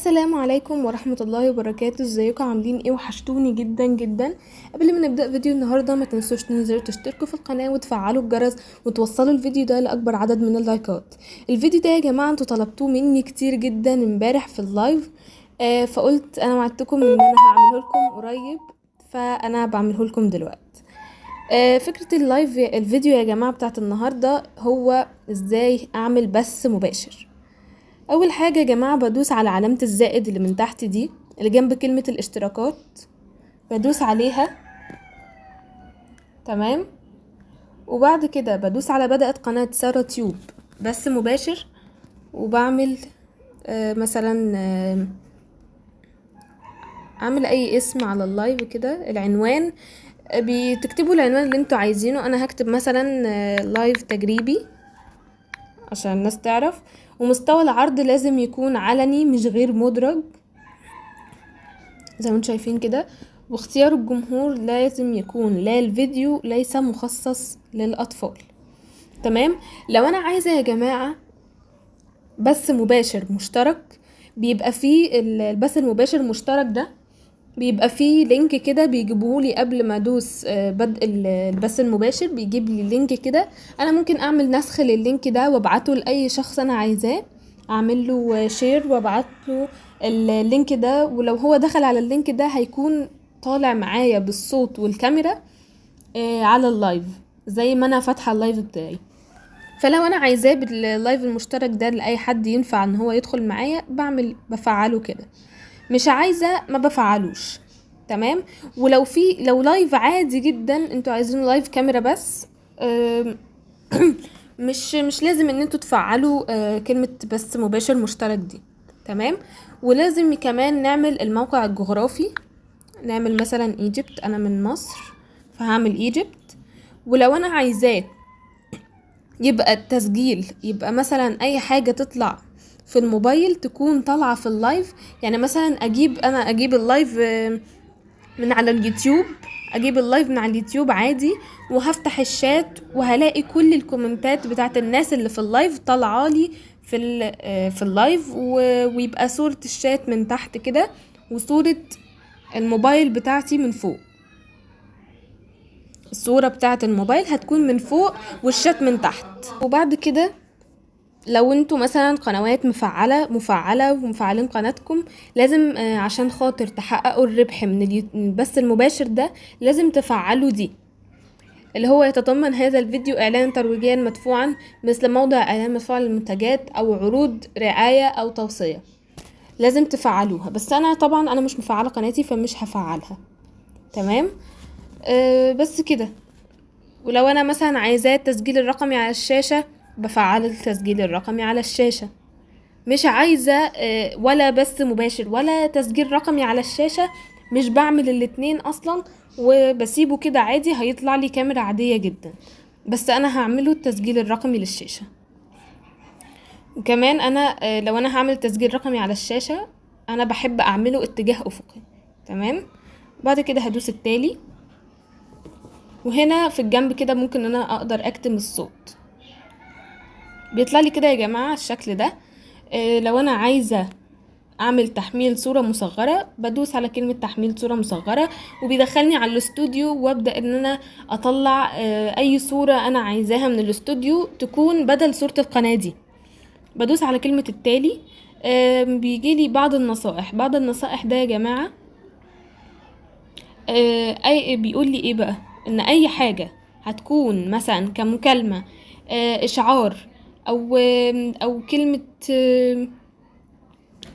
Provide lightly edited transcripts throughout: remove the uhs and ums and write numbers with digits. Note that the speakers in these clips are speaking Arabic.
السلام عليكم ورحمة الله وبركاته. ازيكم عاملين ايه؟ وحشتوني جدا جدا. قبل ما نبدأ فيديو النهاردة ما تنسوش تنزلوا تشتركوا في القناة وتفعلوا الجرس وتوصلوا الفيديو ده لأكبر عدد من اللايكات. الفيديو ده يا جماعة انتوا طلبتوه مني كتير جدا امبارح في اللايف. فقلت انا وعدتكم ان انا هعمله لكم قريب، فانا بعمله لكم دلوقتي. فكرة اللايف الفيديو يا جماعة بتاعت النهاردة هو ازاي اعمل بث مباشر. اول حاجة يا جماعة بدوس على علامة الزائد اللي من تحت دي اللي جنب كلمة الاشتراكات، بدوس عليها. تمام. وبعد كده بدوس على بدأت قناة سارة تيوب بث مباشر، وبعمل مثلا اعمل اي اسم على اللايف كده. العنوان بتكتبوا العنوان اللي انتوا عايزينه. انا هكتب مثلا لايف تجريبي عشان الناس تعرف. ومستوى العرض لازم يكون علني مش غير مدرج زي ما انتم شايفين كده. واختيار الجمهور لازم يكون لا الفيديو ليس مخصص للأطفال. تمام. لو انا عايزة يا جماعة بث مباشر مشترك، بيبقى فيه البث المباشر المشترك ده بيبقى فيه لينك كده بيجيبوهولي قبل ما ادوس بدء البث المباشر. بيجيب لي لينك كده، انا ممكن اعمل نسخ لللينك ده وابعته لاي شخص انا عايزاه، اعمل له شير وابعت له اللينك ده. ولو هو دخل على اللينك ده هيكون طالع معايا بالصوت والكاميرا على اللايف زي ما انا فاتحه اللايف بتاعي. فلو انا عايزاه باللايف المشترك ده لاي حد ينفع ان هو يدخل معايا بفعله كده. مش عايزه ما بفعلوش. تمام. ولو لو لايف عادي جدا انتوا عايزين لايف كاميرا بس، آم، مش لازم ان انتوا تفعلوا كلمة بث مباشر مشترك دي. تمام. ولازم كمان نعمل الموقع الجغرافي. نعمل مثلا ايجيبت، انا من مصر فهعمل ايجيبت. ولو انا عايزاه يبقى التسجيل يبقى مثلا اي حاجة تطلع في الموبايل تكون طالعة في اللايف. يعني مثلا اجيب اللايف من على اليوتيوب، اجيب اللايف من على اليوتيوب عادي، وهفتح الشات وهلاقي كل الكومنتات بتاعت الناس اللي في اللايف طالعالي في اللايف، ويبقى صورة الشات من تحت كده وصورة الموبايل بتاعتي من فوق. الصورة بتاعت الموبايل هتكون من فوق والشات من تحت. وبعد كده لو انتوا مثلا قنوات مفعلة ومفعلين قناتكم، لازم عشان خاطر تحققوا الربح من البث المباشر ده لازم تفعلوا دي، اللي هو يتضمن هذا الفيديو اعلانا ترويجيا مدفوعا مثل موضع اعلان مدفوع للمنتجات او عروض رعاية او توصية. لازم تفعلوها، بس انا طبعا انا مش مفعلة قناتي فمش هفعلها. تمام. بس كده. ولو انا مثلا عايزاه التسجيل الرقمي على الشاشة، بفعل التسجيل الرقمي على الشاشة. مش عايزة ولا بث مباشر ولا تسجيل رقمي على الشاشة، مش بعمل الاتنين اصلا وبسيبه كده عادي، هيطلع لي كاميرا عادية جدا. بس انا هعمله التسجيل الرقمي للشاشة. وكمان انا لو انا هعمل تسجيل رقمي على الشاشة انا بحب اعمله اتجاه افقي. تمام. بعد كده هدوس التالي، وهنا في الجنب كده ممكن ان انا اقدر اكتم الصوت. بيطلع لي كده يا جماعة الشكل ده. لو انا عايزة اعمل تحميل صورة مصغرة بدوس على كلمة تحميل صورة مصغرة وبيدخلني على الاستوديو، وابدأ ان انا اطلع اي صورة انا عايزاها من الاستوديو تكون بدل صورة القناة دي. بدوس على كلمة التالي. بيجيلي بعض النصائح ده يا جماعة. اي بيقول لي ايه بقى؟ ان اي حاجة هتكون مثلا كمكالمة، اشعار، او كلمة،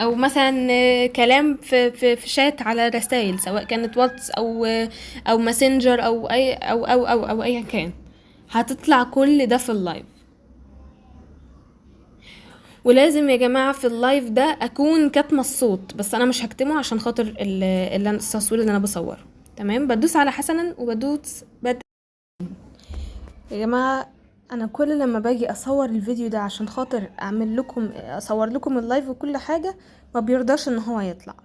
او مثلا كلام في شات على رسائل، سواء كانت واتس او ماسنجر او اي او اي كان، هتطلع كل ده في اللايف. ولازم يا جماعة في اللايف ده اكون كاتمة الصوت، بس انا مش هكتمه عشان خاطر التصوير اللي انا بصوره. تمام. بدوس على حسنا وبدوس يا جماعة انا كل لما باجي اصور الفيديو ده عشان خاطر اصور لكم اللايف وكل حاجة ما بيرضاش ان هو يطلع.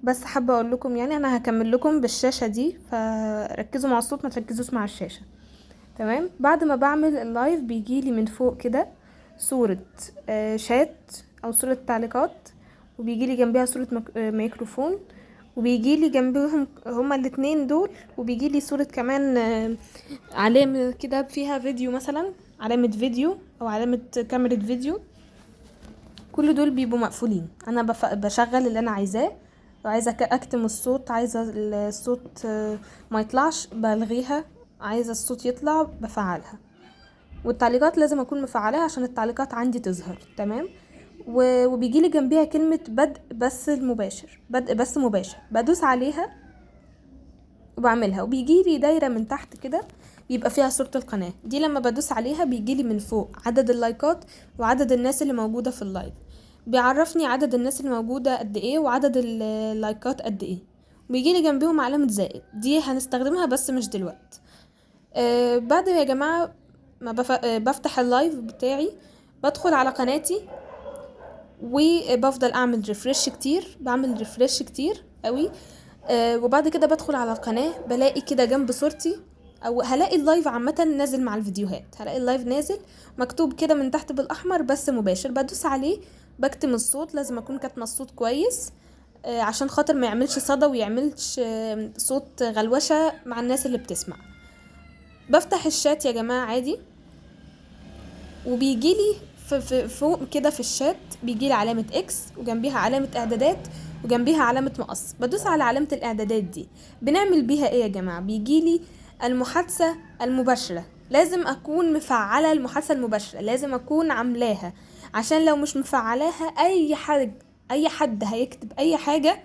بس حابة اقول لكم يعني انا هكمل لكم بالشاشة دي، فركزوا مع الصوت ما تركزوش مع الشاشة. تمام. بعد ما بعمل اللايف بيجيلي من فوق كده صورة شات او صورة تعليقات، وبيجي لي جنبها صورة ميكروفون، وبيجي لي جنبهم هما الاتنين دول، وبيجي لي صورة كمان علامة كده فيها فيديو، مثلا علامة فيديو او علامة كاميرا فيديو. كل دول بيبقوا مقفولين. انا بشغل اللي انا عايزاه. لو عايزه اكتم الصوت، عايزه الصوت ما يطلعش بلغيها، عايزه الصوت يطلع بفعلها. والتعليقات لازم اكون مفعلاها عشان التعليقات عندي تظهر. تمام. وبيجي لي جنبيها كلمه بدء بث مباشر، بدء بث مباشر، بدوس عليها وبعملها، وبيجي لي دايره من تحت كده بيبقى فيها صورة القناة دي. لما بدوس عليها بيجي لي من فوق عدد اللايكات وعدد الناس اللي موجودة في اللايف. بيعرفني عدد الناس اللي موجودة قد ايه وعدد اللايكات قد ايه. بيجي لي جنبهم علامة زائد، دي هنستخدمها بس مش دلوقتي. بعد يا جماعة ما بفتح اللايف بتاعي، بدخل على قناتي وبفضل اعمل ريفرش كتير، بعمل ريفرش كتير قوي. وبعد كده بدخل على القناة، بلاقي كده جنب صورتي، او هلاقي اللايف عامة نازل مع الفيديوهات، هلاقي اللايف نازل مكتوب كده من تحت بالاحمر بس مباشر. بدوس عليه، بكتم الصوت، لازم اكون كاتمه الصوت كويس عشان خاطر ما يعملش صدى ويعملش صوت غلوشة مع الناس اللي بتسمع. بفتح الشات يا جماعة عادي، وبيجيلي فوق كده في الشات بيجيلي علامة اكس، وجنبيها علامة اعدادات، وجنبيها علامة مقص. بدوس على علامة الاعدادات دي، بنعمل بيها ايه يا جماعة؟ بيجيلي المحادثة المباشرة. لازم اكون مفعلة المحادثة المباشرة، لازم اكون عاملاها، عشان لو مش مفعلاها اي حد هيكتب اي حاجة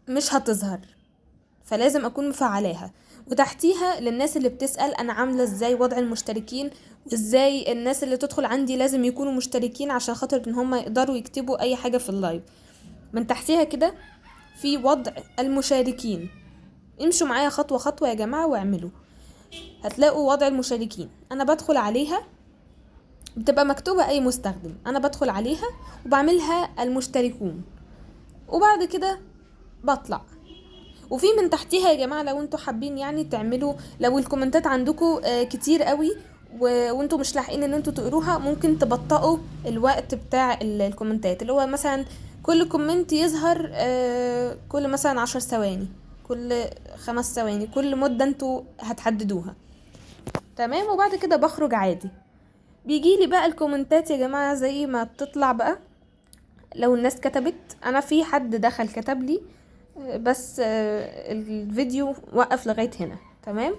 مش هتظهر. فلازم اكون مفعلاها. وتحتيها للناس اللي بتسأل انا عاملة ازاي وضع المشتركين، وازاي الناس اللي تدخل عندي لازم يكونوا مشتركين عشان خاطر ان هم يقدروا يكتبوا اي حاجة في اللايف. من تحتيها كده في وضع المشاركين، امشوا معايا خطوة خطوة يا جماعة واعملوا. هتلاقوا وضع المشاركين، انا بدخل عليها، بتبقى مكتوبة اي مستخدم، انا بدخل عليها وبعملها المشتركون، وبعد كده بطلع. وفي من تحتيها يا جماعة لو انتوا حابين يعني تعملوا، لو الكومنتات عندكم كتير قوي وانتوا مش لاحقين ان انتوا تقروها، ممكن تبطئوا الوقت بتاع الكومنتات، اللي هو مثلا كل كومنت يظهر كل مثلا 10 ثواني، كل 5 ثواني، كل مدة انتوا هتحددوها. تمام. وبعد كده بخرج عادي. بيجيلي بقى الكومنتات يا جماعة زي ما بتطلع بقى. لو الناس كتبت، انا في حد دخل كتب لي بس الفيديو وقف لغاية هنا. تمام.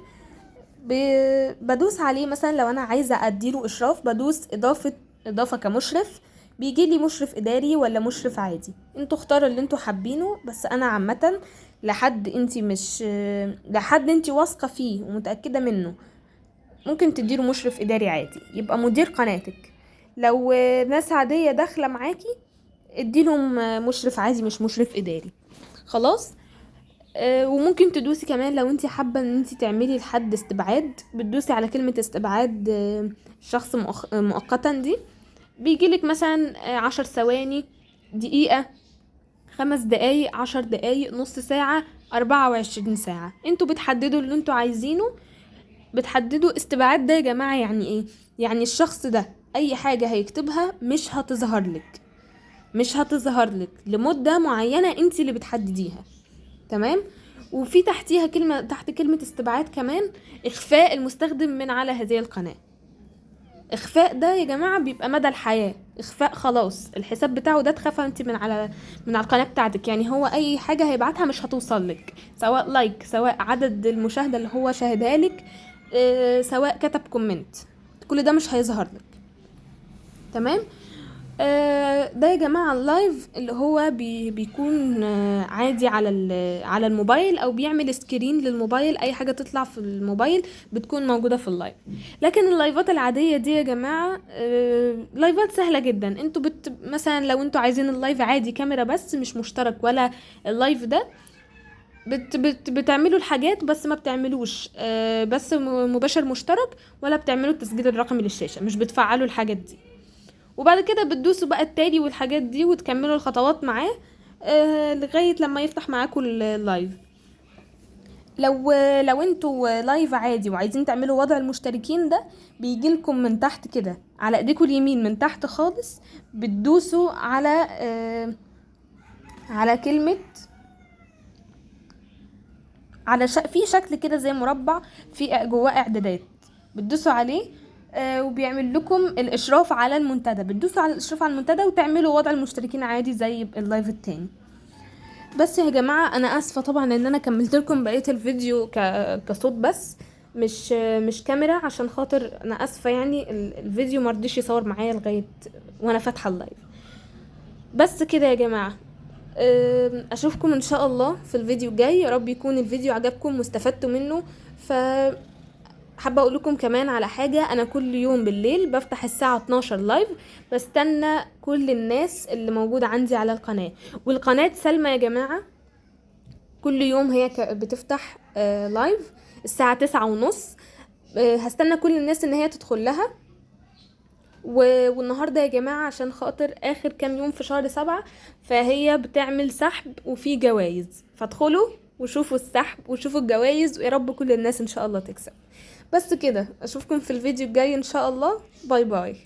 بدوس عليه، مثلا لو انا عايزة اديله اشراف بدوس اضافة كمشرف. بيجي لي مشرف اداري ولا مشرف عادي، انتوا اختاروا اللي انتوا حابينه. بس انا عامة لحد انتي واثقة فيه ومتأكدة منه ممكن تديله مشرف اداري عادي، يبقى مدير قناتك. لو ناس عادية داخلة معاكي اديلهم مشرف عادي مش مشرف اداري. خلاص. وممكن تدوسي كمان لو انت حابة ان انت تعملي لحد استبعاد، بتدوسي على كلمة استبعاد شخص مؤقتا دي. بيجيلك مثلا 10 ثواني، دقيقة، 5 دقايق، 10 دقايق، نص ساعة، 24 ساعة. انتوا بتحددوا اللي انتوا عايزينه. بتحددوا استبعاد ده يا جماعة يعني ايه؟ يعني الشخص ده اي حاجة هيكتبها مش هتظهر لك لمدة معينة انت اللي بتحدديها. تمام. وفي تحتيها كلمة، تحت كلمة استبعاد كمان، اخفاء المستخدم من على هذه القناة. اخفاء ده يا جماعة بيبقى مدى الحياة، اخفاء خلاص الحساب بتاعه ده اتخفى انت من على القناة بتاعتك. يعني هو اي حاجة هيبعتها مش هتوصل لك، سواء لايك، سواء عدد المشاهدة اللي هو شاهدها لك، سواء كتب كومنت، كل ده مش هيظهر لك. تمام. ده يا جماعة اللايف اللي هو بيكون عادي على الموبايل، او بيعمل سكرين للموبايل، اي حاجة تطلع في الموبايل بتكون موجودة في اللايف. لكن اللايفات العادية دي يا جماعة لايفات سهلة جدا. انتوا مثلا لو انتوا عايزين اللايف عادي كاميرا بس مش مشترك ولا اللايف ده، بتعملوا الحاجات بس ما بتعملوش بس مباشر مشترك، ولا بتعملوا التسجيل الرقمي للشاشة، مش بتفعلوا الحاجات دي. وبعد كده بتدوسوا بقى التالي والحاجات دي وتكملوا الخطوات معاه لغاية لما يفتح معاكم اللايف. لو انتوا لايف عادي وعايزين تعملوا وضع المشتركين ده، بيجيلكم من تحت كده على ايديكم اليمين من تحت خالص، بتدوسوا على على كلمة، على في شكل كده زي مربع في جواه اعدادات، بتدوسوا عليه وبيعمل لكم الاشراف على المنتدى، بتدوسوا على الاشراف على المنتدى وتعملوا وضع المشتركين عادي زي اللايف التاني. بس يا جماعة انا اسفة طبعا ان انا كملت لكم بقية الفيديو كصوت بس، مش كاميرا، عشان خاطر انا اسفة يعني الفيديو مرضيش يصور معايا لغاية وانا فاتحة اللايف. بس كده يا جماعة، اشوفكم ان شاء الله في الفيديو الجاي. يا رب يكون الفيديو عجبكم واستفدتوا منه. حابه اقول لكم كمان على حاجه، انا كل يوم بالليل بفتح الساعه 12 لايف، بستنى كل الناس اللي موجوده عندي على القناه. والقناه سلمى يا جماعه كل يوم هي بتفتح لايف الساعه 9:30. هستنى كل الناس ان هي تدخل لها. والنهاردة يا جماعة عشان خاطر اخر كام يوم في شهر 7، فهي بتعمل سحب وفي جوائز، فادخلوا وشوفوا السحب وشوفوا الجوائز، ويا رب كل الناس ان شاء الله تكسب. بس كده، اشوفكم في الفيديو الجاي ان شاء الله. باي باي.